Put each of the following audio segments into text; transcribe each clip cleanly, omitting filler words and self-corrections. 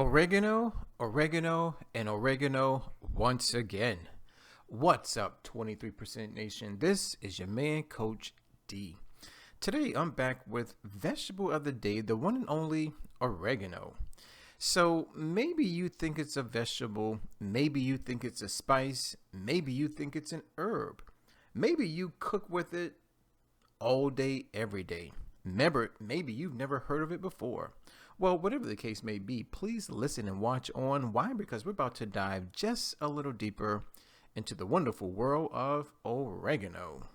Oregano, and oregano once again. What's up, 23% Nation? This is your man, Coach D. Today, I'm back with vegetable of the day, the one and only oregano. So maybe you think it's a vegetable, maybe you think it's a spice, maybe you think it's an herb. Maybe you cook with it all day, every day. Maybe you've never heard of it before. Well, whatever the case may be, please listen and watch on. Why? Because we're about to dive just a little deeper into the wonderful world of oregano.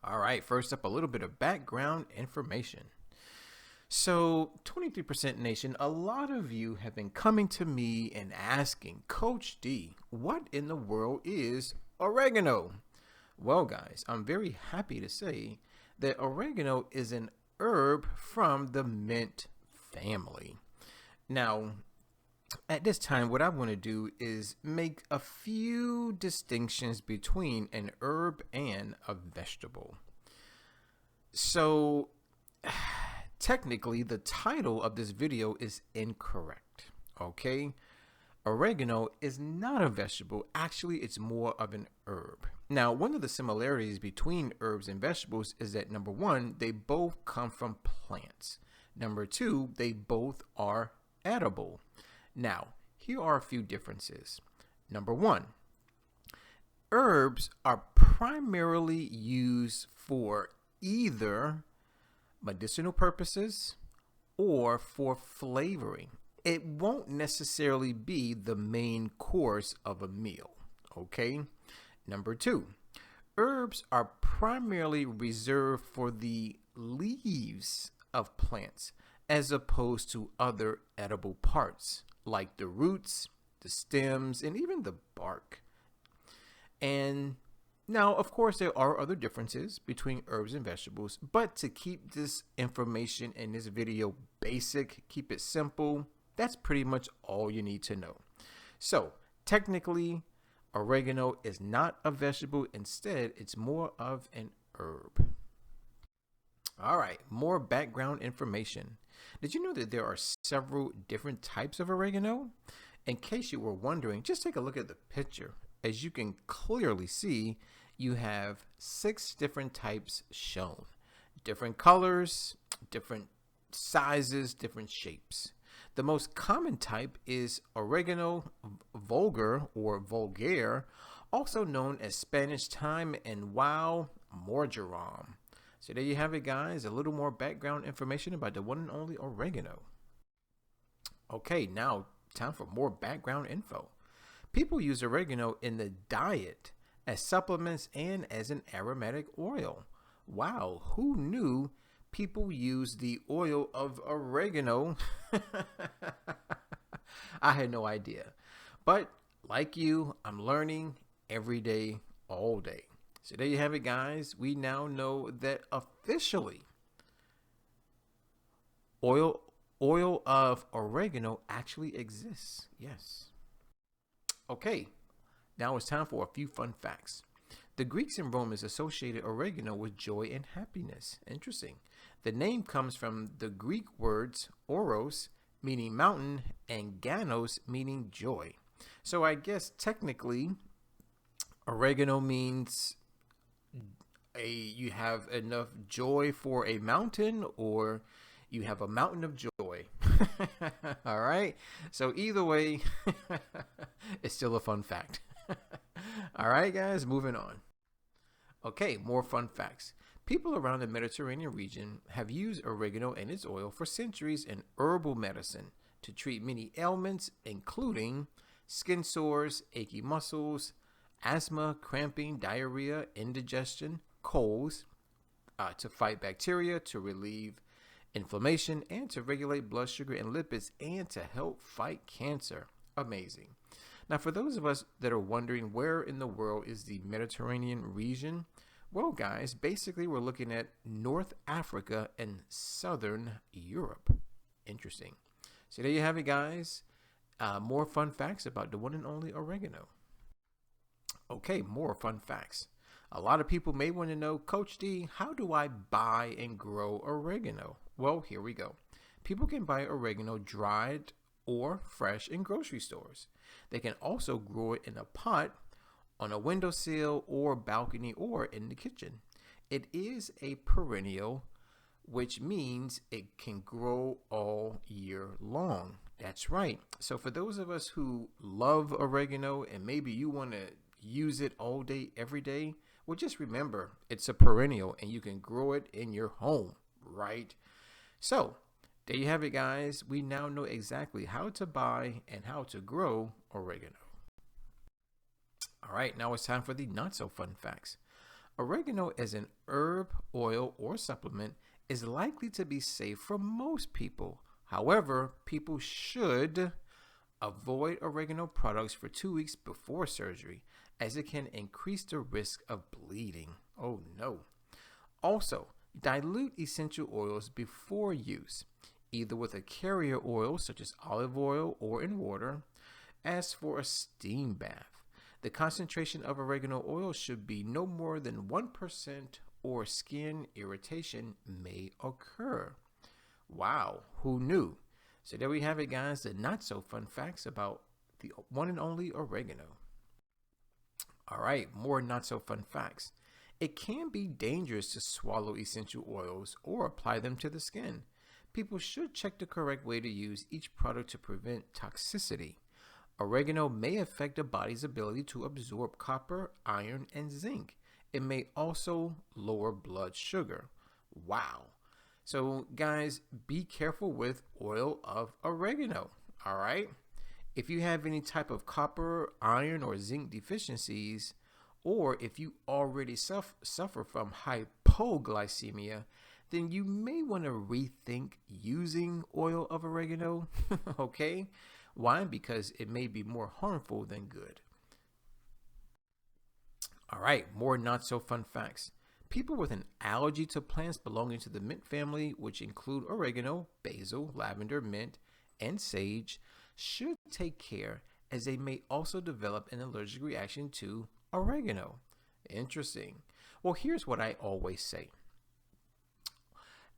All right, first up, a little bit of background information. So, 23% Nation, a lot of you have been coming to me and asking, Coach D, what in the world is oregano? Well, guys, I'm very happy to say that oregano is an herb from the mint family. Now, at this time, what I want to do is make a few distinctions between an herb and a vegetable. So, technically, the title of this video is incorrect, okay? Oregano is not a vegetable. Actually, it's more of an herb. Now, one of the similarities between herbs and vegetables is that, number one, they both come from plants. Number two, they both are edible. Now, here are a few differences. Number one, herbs are primarily used for either medicinal purposes or for flavoring. It won't necessarily be the main course of a meal, okay? Number two, herbs are primarily reserved for the leaves of plants as opposed to other edible parts like the roots, the stems, and even the bark. And now, of course, there are other differences between herbs and vegetables, but to keep this information in this video basic, keep it simple, that's pretty much all you need to know. So, technically, oregano is not a vegetable. Instead, it's more of an herb. All right, more background information. Did you know that there are several different types of oregano? In case you were wondering, just take a look at the picture. As you can clearly see, you have 6 different types shown. Different colors, different sizes, different shapes. The most common type is oregano vulgar or vulgare, also known as Spanish thyme and wild marjoram. So there you have it, guys. A little more background information about the one and only oregano. Okay, now time for more background info. People use oregano in the diet as supplements and as an aromatic oil. Wow, who knew people use the oil of oregano? I had no idea. But like you, I'm learning every day, all day. So there you have it, guys. We now know that officially oil of oregano actually exists. Yes. Okay, now it's time for a few fun facts. The Greeks and Romans associated oregano with joy and happiness. Interesting. The name comes from the Greek words oros, meaning mountain, and ganos, meaning joy. So I guess technically oregano means you have enough joy for a mountain, or you have a mountain of joy. All right. So either way, it's still a fun fact. All right, guys, moving on. Okay, more fun facts. People around the Mediterranean region have used oregano and its oil for centuries in herbal medicine to treat many ailments, including skin sores, achy muscles, asthma, cramping, diarrhea, indigestion, colds, to fight bacteria, to relieve inflammation, and to regulate blood sugar and lipids, and to help fight cancer. Amazing. Now, for those of us that are wondering where in the world is the Mediterranean region, well, guys, basically we're looking at North Africa and Southern Europe. Interesting. So there you have it, guys. More fun facts about the one and only oregano. Okay, more fun facts. A lot of people may want to know, Coach D, how do I buy and grow oregano? Well, here we go. People can buy oregano dried or fresh in grocery stores. They can also grow it in a pot, on a windowsill or balcony, or in the kitchen. It is a perennial, which means it can grow all year long. That's right. So for those of us who love oregano and maybe you want to use it all day, every day, well, just remember it's a perennial and you can grow it in your home, right? So there you have it, guys. We now know exactly how to buy and how to grow oregano. All right, now it's time for the not so fun facts. Oregano as an herb, oil, or supplement is likely to be safe for most people. However, people should avoid oregano products for 2 weeks before surgery, as it can increase the risk of bleeding. Oh no. Also, dilute essential oils before use, either with a carrier oil such as olive oil or in water. As for a steam bath, the concentration of oregano oil should be no more than 1% or skin irritation may occur. Wow, who knew? So there we have it, guys, the not so fun facts about the one and only oregano. All right, more not so fun facts. It can be dangerous to swallow essential oils or apply them to the skin. People should check the correct way to use each product to prevent toxicity. Oregano may affect the body's ability to absorb copper, iron, and zinc. It may also lower blood sugar. Wow. So guys, be careful with oil of oregano, all right? If you have any type of copper, iron, or zinc deficiencies, or if you already suffer from hypoglycemia, then you may want to rethink using oil of oregano, okay? Why? Because it may be more harmful than good. All right, more not so fun facts. People with an allergy to plants belonging to the mint family, which include oregano, basil, lavender, mint, and sage, should take care, as they may also develop an allergic reaction to oregano. Interesting. Well, here's what I always say.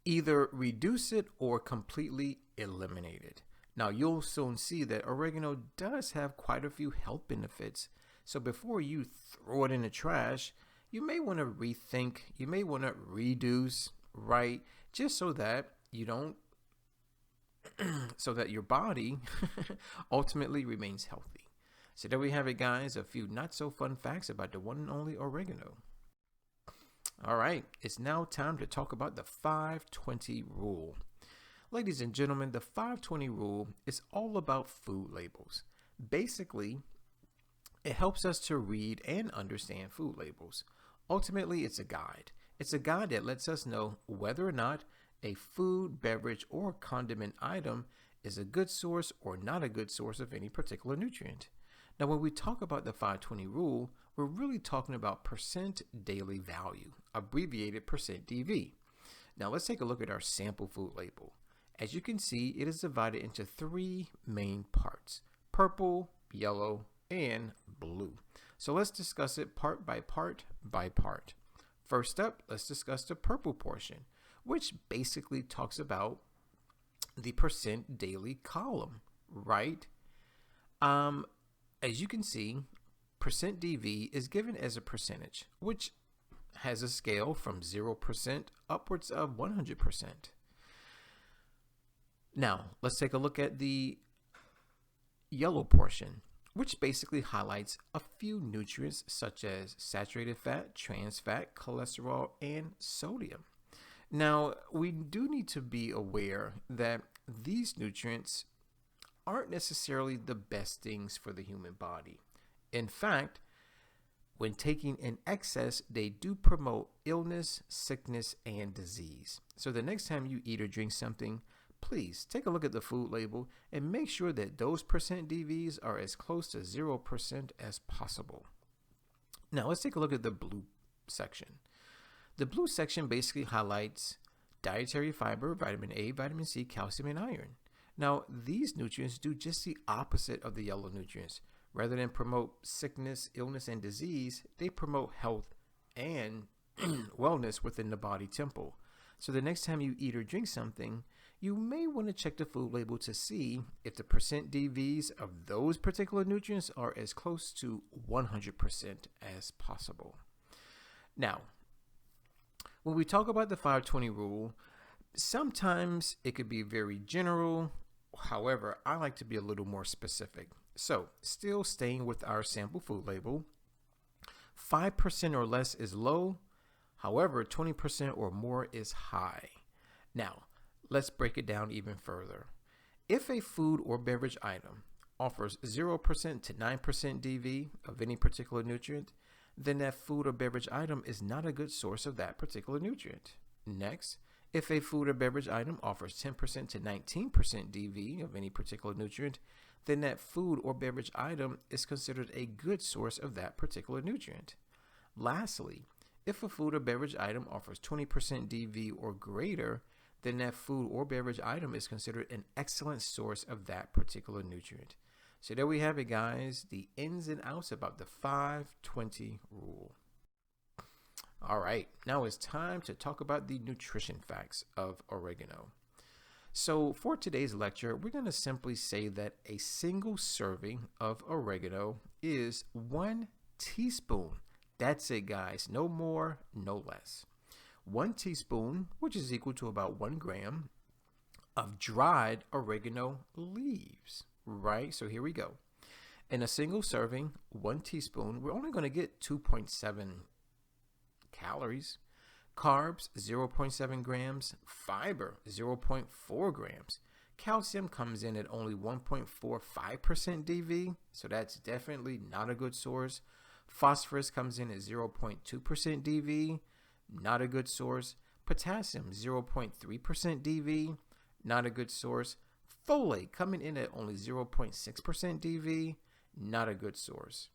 Either reduce it or completely eliminate it. Now, you'll soon see that oregano does have quite a few health benefits. So before you throw it in the trash, you may want to rethink, you may want to reduce, right? Just so that you don't, so that your body ultimately remains healthy. So there we have it, guys, a few not so fun facts about the one and only oregano. All right, it's now time to talk about the 520 rule. Ladies and gentlemen, the 520 rule is all about food labels. Basically, it helps us to read and understand food labels. Ultimately, it's a guide. It's a guide that lets us know whether or not a food, beverage, or condiment item is a good source or not a good source of any particular nutrient. Now, when we talk about the 520 rule, we're really talking about percent daily value, abbreviated percent DV. Now, let's take a look at our sample food label. As you can see, it is divided into 3 main parts: purple, yellow, and blue. So let's discuss it part by part by part. First up, let's discuss the purple portion, which basically talks about the percent daily column, right? As you can see, percent DV is given as a percentage, which has a scale from 0% upwards of 100%. Now, let's take a look at the yellow portion, which basically highlights a few nutrients such as saturated fat, trans fat, cholesterol, and sodium. Now, we do need to be aware that these nutrients aren't necessarily the best things for the human body. In fact, when taken in excess, they do promote illness, sickness, and disease. So the next time you eat or drink something, please take a look at the food label and make sure that those percent DVs are as close to 0% as possible. Now let's take a look at the blue section. The blue section basically highlights dietary fiber, vitamin A, vitamin C, calcium, and iron. Now these nutrients do just the opposite of the yellow nutrients. Rather than promote sickness, illness, and disease, they promote health and wellness within the body temple. So the next time you eat or drink something, you may want to check the food label to see if the percent DVs of those particular nutrients are as close to 100% as possible. Now, when we talk about the 520 rule, sometimes it could be very general. However, I like to be a little more specific. So, still staying with our sample food label, 5% or less is low. However, 20% or more is high. Now, let's break it down even further. If a food or beverage item offers 0% to 9% DV of any particular nutrient, then that food or beverage item is not a good source of that particular nutrient. Next, if a food or beverage item offers 10% to 19% DV of any particular nutrient, then that food or beverage item is considered a good source of that particular nutrient. Lastly, if a food or beverage item offers 20% DV or greater, then that food or beverage item is considered an excellent source of that particular nutrient. So there we have it, guys, the ins and outs about the 520 rule. All right, now it's time to talk about the nutrition facts of oregano. So for today's lecture, we're going to simply say that a single serving of oregano is 1 teaspoon. That's it, guys. No more, no less. 1 teaspoon, which is equal to about 1 gram of dried oregano leaves, right? So here we go. In a single serving, 1 teaspoon, we're only going to get 2.7 calories, carbs 0.7 grams, fiber 0.4 grams. Calcium comes in at only 1.45% DV, so that's definitely not a good source. Phosphorus comes in at 0.2% DV, not a good source. Potassium 0.3% DV, not a good source. Folate coming in at only 0.6% DV, not a good source.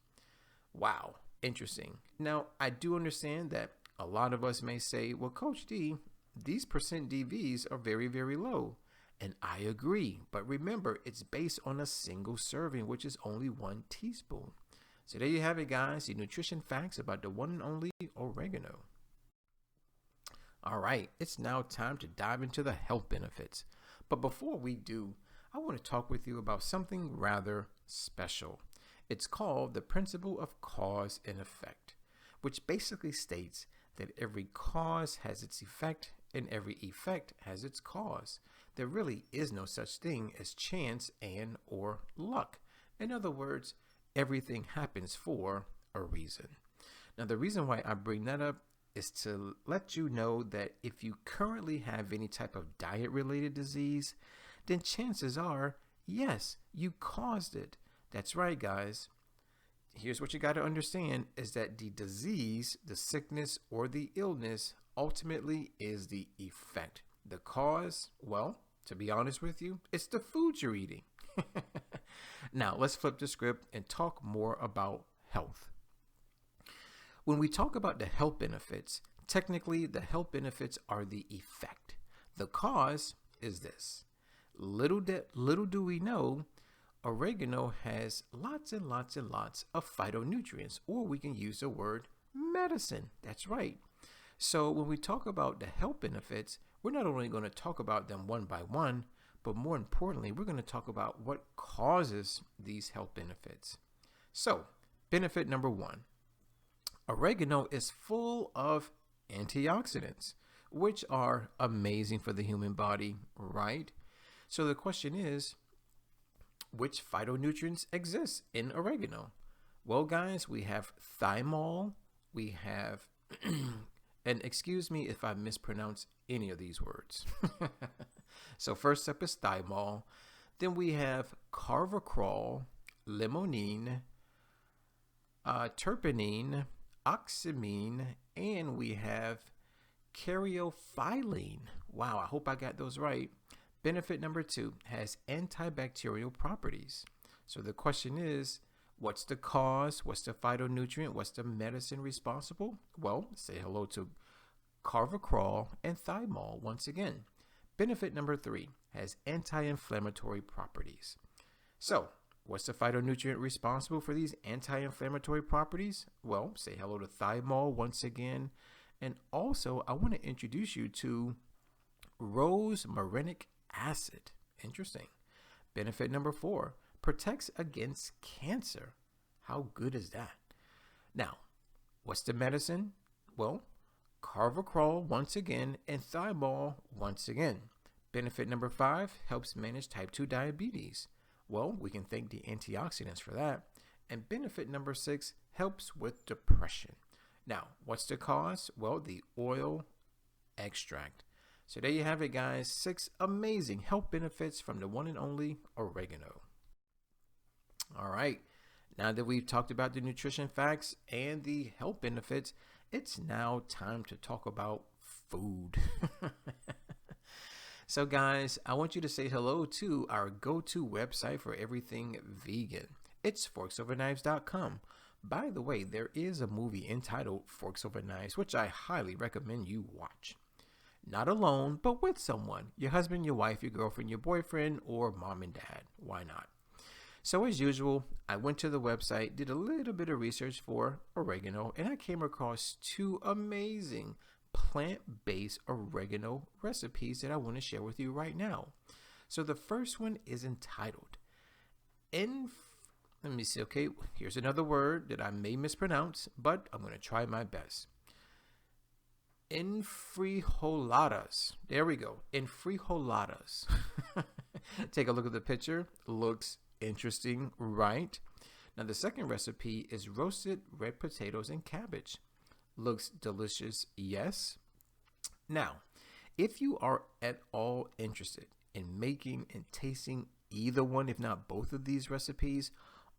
Wow, interesting. Now, I do understand that a lot of us may say, well, Coach D, these percent DVs are very, very low. And I agree. But remember, it's based on a single serving, which is only 1 teaspoon. So there you have it, guys, the nutrition facts about the one and only oregano. All right, it's now time to dive into the health benefits. But before we do, I want to talk with you about something rather special. It's called the principle of cause and effect, which basically states that every cause has its effect and every effect has its cause. There really is no such thing as chance and or luck. In other words, everything happens for a reason. Now, the reason why I bring that up is to let you know that if you currently have any type of diet-related disease, then chances are, yes, you caused it. That's right, guys. Here's what you got to understand is that the disease, the sickness, or the illness ultimately is the effect. The cause, well, to be honest with you, it's the food you're eating. Now, let's flip the script and talk more about health. When we talk about the health benefits, technically the health benefits are the effect. The cause is this. Little do we know, oregano has lots and lots and lots of phytonutrients, or we can use the word medicine. That's right. So when we talk about the health benefits, we're not only going to talk about them one by one, but more importantly, we're going to talk about what causes these health benefits. So, benefit number 1. Oregano is full of antioxidants, which are amazing for the human body, right? So the question is, which phytonutrients exist in oregano? Well, guys, we have thymol, we have, and excuse me if I mispronounce any of these words. So first up is thymol. Then we have carvacrol, limonene, terpenine, oxamine, and we have caryophyllene. Wow, I hope I got those right. Benefit number 2 has antibacterial properties. So the question is, what's the cause? What's the phytonutrient? What's the medicine responsible? Well, say hello to carvacrol and thymol once again. Benefit number 3 has anti-inflammatory properties. So, what's the phytonutrient responsible for these anti-inflammatory properties? Well, say hello to thymol once again. And also, I want to introduce you to rosmarinic acid. Interesting. Benefit number 4, protects against cancer. How good is that? Now, what's the medicine? Well, carvacrol once again and thymol once again. Benefit number 5, helps manage type 2 diabetes. Well, we can thank the antioxidants for that. And benefit number 6, helps with depression. Now, what's the cause? Well, the oil extract. So there you have it, guys. 6 amazing health benefits from the one and only oregano. All right. Now that we've talked about the nutrition facts and the health benefits, it's now time to talk about food. So guys, I want you to say hello to our go-to website for everything vegan. It's forksOverKnives.com. By the way, there is a movie entitled Forks Over Knives, which I highly recommend you watch. Not alone, but with someone. Your husband, your wife, your girlfriend, your boyfriend, or mom and dad. Why not? So as usual, I went to the website, did a little bit of research for oregano, and I came across 2 amazing plant-based oregano recipes that I want to share with you right now. So the first one is entitled let me see, okay, here's another word that I may mispronounce, but I'm going to try my best. Enfrijoladas. There we go. Enfrijoladas. Take a look at the picture. Looks interesting, right? Now the second recipe is roasted red potatoes and cabbage. Looks delicious, yes. Now, if you are at all interested in making and tasting either one, if not both of these recipes,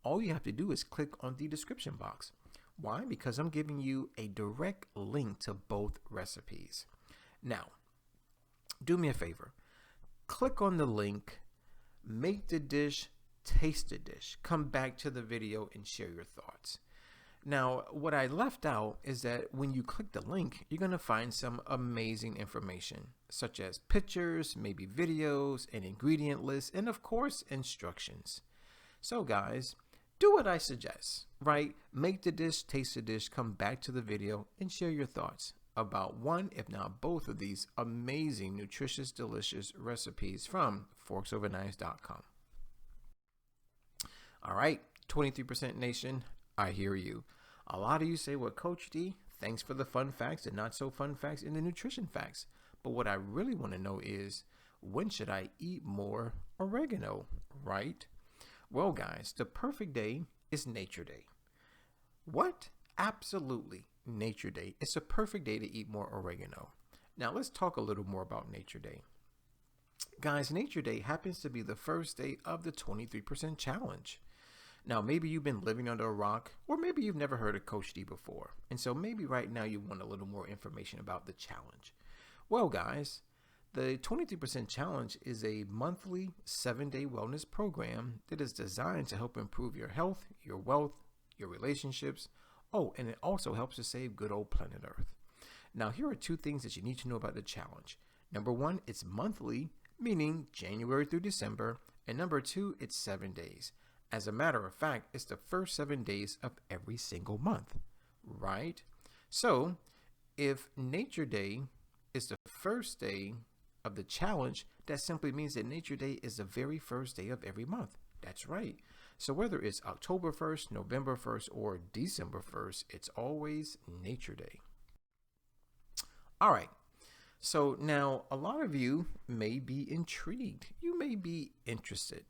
all you have to do is click on the description box. Why? Because I'm giving you a direct link to both recipes. Now, do me a favor. Click on the link, make the dish, taste the dish. Come back to the video and share your thoughts. Now, what I left out is that when you click the link, you're going to find some amazing information, such as pictures, maybe videos, an ingredient list, and of course, instructions. So guys, do what I suggest, right? Make the dish, taste the dish, come back to the video and share your thoughts about one, if not both of these amazing, nutritious, delicious recipes from forksOverKnives.com. All right, 23% Nation, I hear you. A lot of you say, well, Coach D, thanks for the fun facts and not so fun facts in the nutrition facts. But what I really want to know is, when should I eat more oregano, right? Well, guys, the perfect day is Nature Day. What? Absolutely, Nature Day. It's a perfect day to eat more oregano. Now, let's talk a little more about Nature Day. Guys, Nature Day happens to be the first day of the 23% challenge. Now, maybe you've been living under a rock, or maybe you've never heard of Coach D before. And so maybe right now you want a little more information about the challenge. Well, guys, the 23% challenge is a monthly 7-day wellness program that is designed to help improve your health, your wealth, your relationships. Oh, and it also helps to save good old planet Earth. Now, here are 2 things that you need to know about the challenge. Number 1, it's monthly, meaning January through December. And number 2, it's 7 days. As a matter of fact, it's the first 7 days of every single month, right? So if Nature Day is the first day of the challenge, that simply means that Nature Day is the very first day of every month. That's right. So whether it's October 1st, November 1st, or December 1st, it's always Nature Day. All right. So now a lot of you may be intrigued. You may be interested.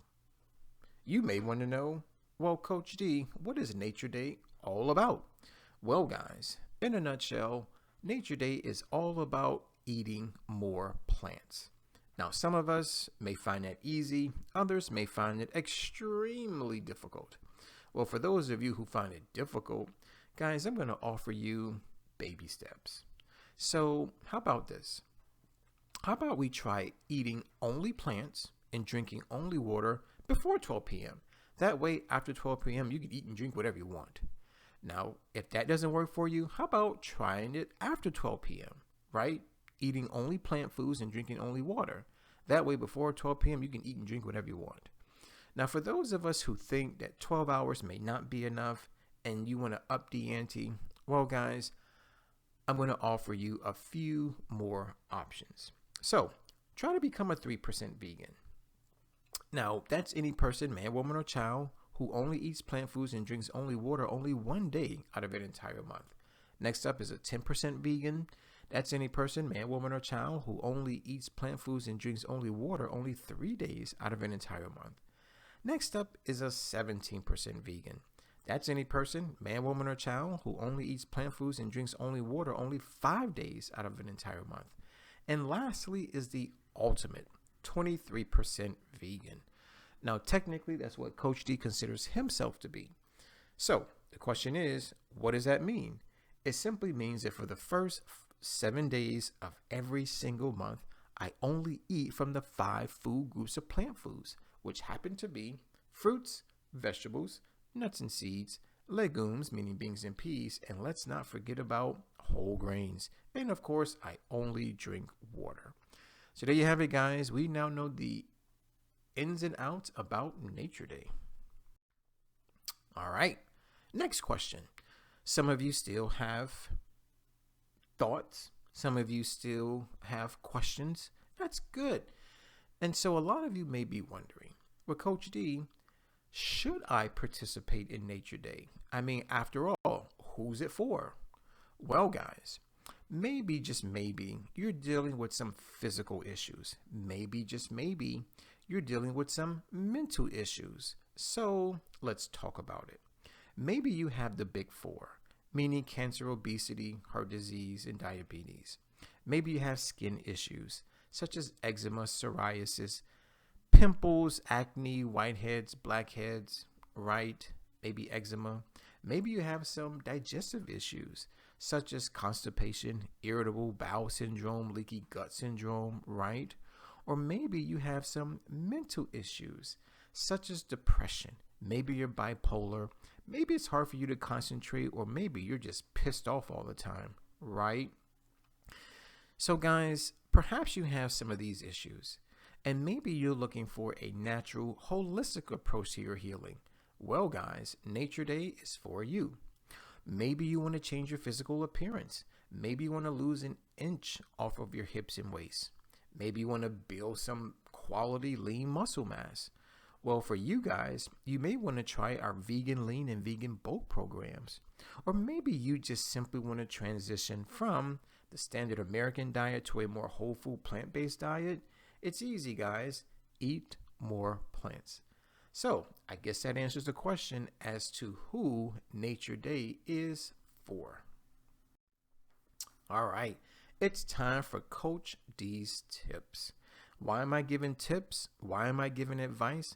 You may want to know, well, Coach D, what is Nature Day all about? Well, guys, in a nutshell, Nature Day is all about eating more plants. Now, some of us may find that easy. Others may find it extremely difficult. Well, for those of you who find it difficult, guys, I'm going to offer you baby steps. So how about this? How about we try eating only plants and drinking only water before 12 p.m. That way, after 12 p.m., you can eat and drink whatever you want. Now, if that doesn't work for you, how about trying it after 12 p.m., right? Eating only plant foods and drinking only water. That way, before 12 p.m., you can eat and drink whatever you want. Now, for those of us who think that 12 hours may not be enough and you want to up the ante, well, guys, I'm going to offer you a few more options. So, try to become a 3% vegan. Now, that's any person, man, woman, or child who only eats plant foods and drinks only water only one day out of an entire month. Next up is a 10% vegan. That's any person, man, woman, or child who only eats plant foods and drinks only water only 3 days out of an entire month. Next up is a 17% vegan. That's any person, man, woman, or child who only eats plant foods and drinks only water only 5 days out of an entire month. And lastly is the ultimate 23% vegan. Now, technically, that's what Coach D considers himself to be. So the question is, what does that mean? It simply means that for the first 7 days of every single month, I only eat from the 5 food groups of plant foods, which happen to be fruits, vegetables, nuts and seeds, legumes, meaning beans and peas, and let's not forget about whole grains. And of course, I only drink water. So there you have it, guys. We now know the ins and outs about Nature Day. All right, next question. Some of you still have thoughts. Some of you still have questions. That's good. And so a lot of you may be wondering, well, Coach D, should I participate in Nature Day? I mean, after all, who's it for? Well, guys, maybe, just maybe, you're dealing with some physical issues. Maybe, just maybe, you're dealing with some mental issues. So let's talk about it. Maybe you have the big 4, meaning cancer, obesity, heart disease, and diabetes. Maybe you have skin issues such as eczema, psoriasis, pimples, acne, whiteheads, blackheads, right? Maybe eczema. Maybe you have some digestive issues such as constipation, irritable bowel syndrome, leaky gut syndrome, right? Or maybe you have some mental issues such as depression. Maybe you're bipolar. Maybe it's hard for you to concentrate, or maybe you're just pissed off all the time, right? So guys, perhaps you have some of these issues, and maybe you're looking for a natural, holistic approach to your healing. Well, guys, Nature Day is for you. Maybe you want to change your physical appearance. Maybe you want to lose an inch off of your hips and waist. Maybe you want to build some quality lean muscle mass. Well, for you guys, you may want to try our vegan lean and vegan bulk programs. Or maybe you just simply want to transition from the standard American diet to a more whole food plant-based diet. It's easy, guys. Eat more plants. So I guess that answers the question as to who Nature Day is for. All right, it's time for Coach D's tips. Why am I giving tips? Why am I giving advice?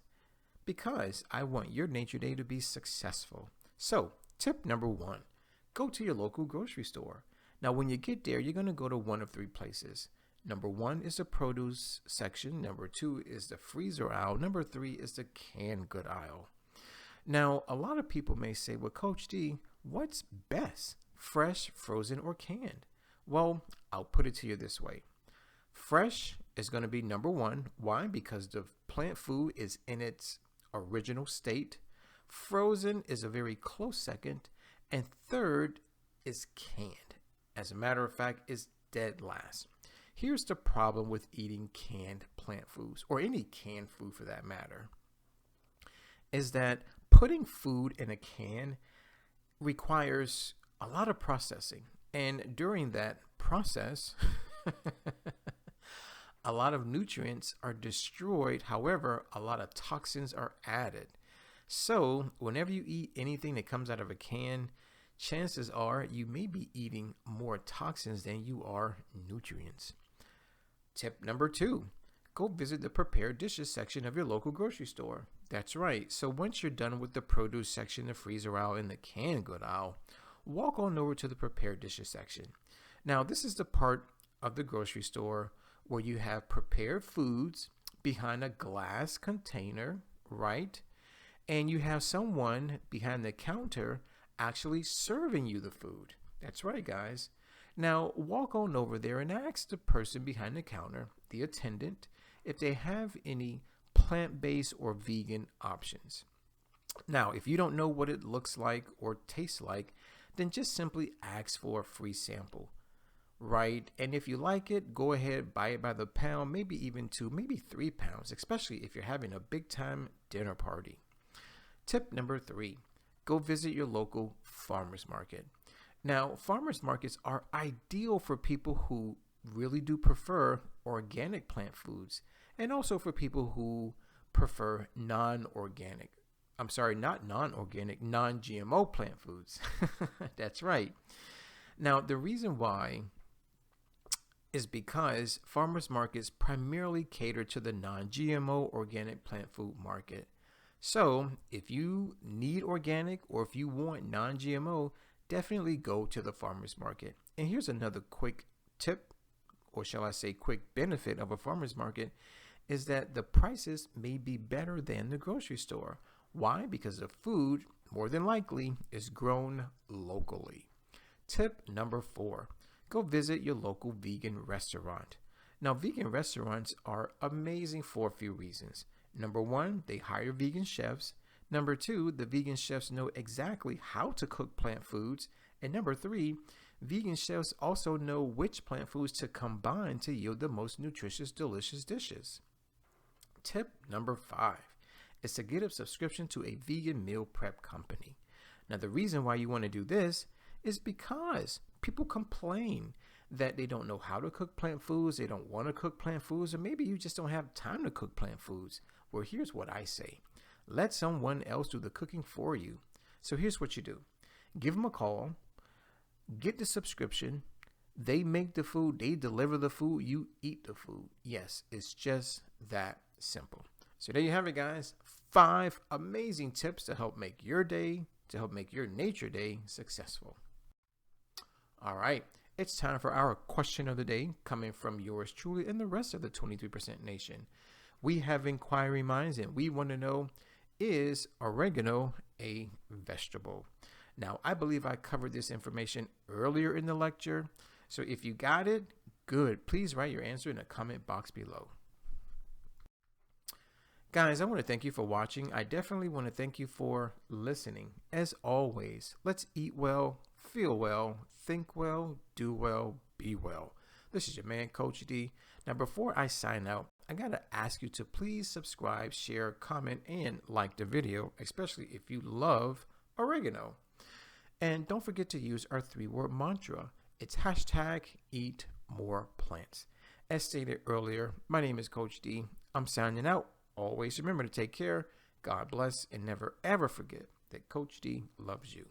Because I want your Nature Day to be successful. So tip number 1, go to your local grocery store. Now, when you get there, you're going to go to one of 3 places. Number 1 is the produce section. Number 2 is the freezer aisle. Number 3 is the canned good aisle. Now, a lot of people may say, well, Coach D, what's best, fresh, frozen, or canned? Well, I'll put it to you this way. Fresh is going to be number 1. Why? Because the plant food is in its original state. Frozen is a very close second. And third is canned. As a matter of fact, is dead last. Here's the problem with eating canned plant foods, or any canned food for that matter, is that putting food in a can requires a lot of processing. And during that process, a lot of nutrients are destroyed. However, a lot of toxins are added. So whenever you eat anything that comes out of a can, chances are you may be eating more toxins than you are nutrients. Tip number 2, go visit the prepared dishes section of your local grocery store. That's right. So once you're done with the produce section, the freezer aisle, and the canned good aisle, walk on over to the prepared dishes section. Now, this is the part of the grocery store where you have prepared foods behind a glass container, right? And you have someone behind the counter actually serving you the food. That's right, guys. Now, walk on over there and ask the person behind the counter, the attendant, if they have any plant-based or vegan options. Now, if you don't know what it looks like or tastes like, then just simply ask for a free sample. right? And if you like it, go ahead, buy it by the pound, maybe even 2, maybe 3 pounds, especially if you're having a big time dinner party. Tip number 3, go visit your local farmer's market. Now, farmers markets are ideal for people who really do prefer organic plant foods, and also for people who prefer non-organic. I'm sorry, not non-organic, non-GMO plant foods. That's right. Now, the reason why is because farmers markets primarily cater to the non-GMO organic plant food market. So, if you need organic or if you want non-GMO, definitely go to the farmers market. And here's another quick tip, or shall I say quick benefit of a farmers market, is that the prices may be better than the grocery store. Why? Because the food, more than likely, is grown locally. Tip number 4, go visit your local vegan restaurant. Now, vegan restaurants are amazing for a few reasons. Number 1, they hire vegan chefs. Number 2, the vegan chefs know exactly how to cook plant foods. And number 3, vegan chefs also know which plant foods to combine to yield the most nutritious, delicious dishes. Tip number 5 is to get a subscription to a vegan meal prep company. Now, the reason why you want to do this is because people complain that they don't know how to cook plant foods, they don't want to cook plant foods, or maybe you just don't have time to cook plant foods. Well, here's what I say. Let someone else do the cooking for you. So here's what you do. Give them a call, get the subscription, they make the food, they deliver the food, you eat the food. Yes, it's just that simple. So there you have it, guys. 5 amazing tips to help make your day, to help make your nature day successful. All right, it's time for our question of the day, coming from yours truly and the rest of the 23% Nation. We have inquiry minds and we want to know, is oregano a vegetable? Now, I believe I covered this information earlier in the lecture. So if you got it, good. Please write your answer in the comment box below. Guys, I want to thank you for watching. I definitely want to thank you for listening. As always, let's eat well, feel well, think well, do well, be well. This is your man, Coach D. Now, before I sign out, I got to ask you to please subscribe, share, comment, and like the video, especially if you love oregano. And don't forget to use our 3-word mantra. It's #EatMorePlants. As stated earlier, my name is Coach D. I'm signing out. Always remember to take care, God bless, and never ever forget that Coach D loves you.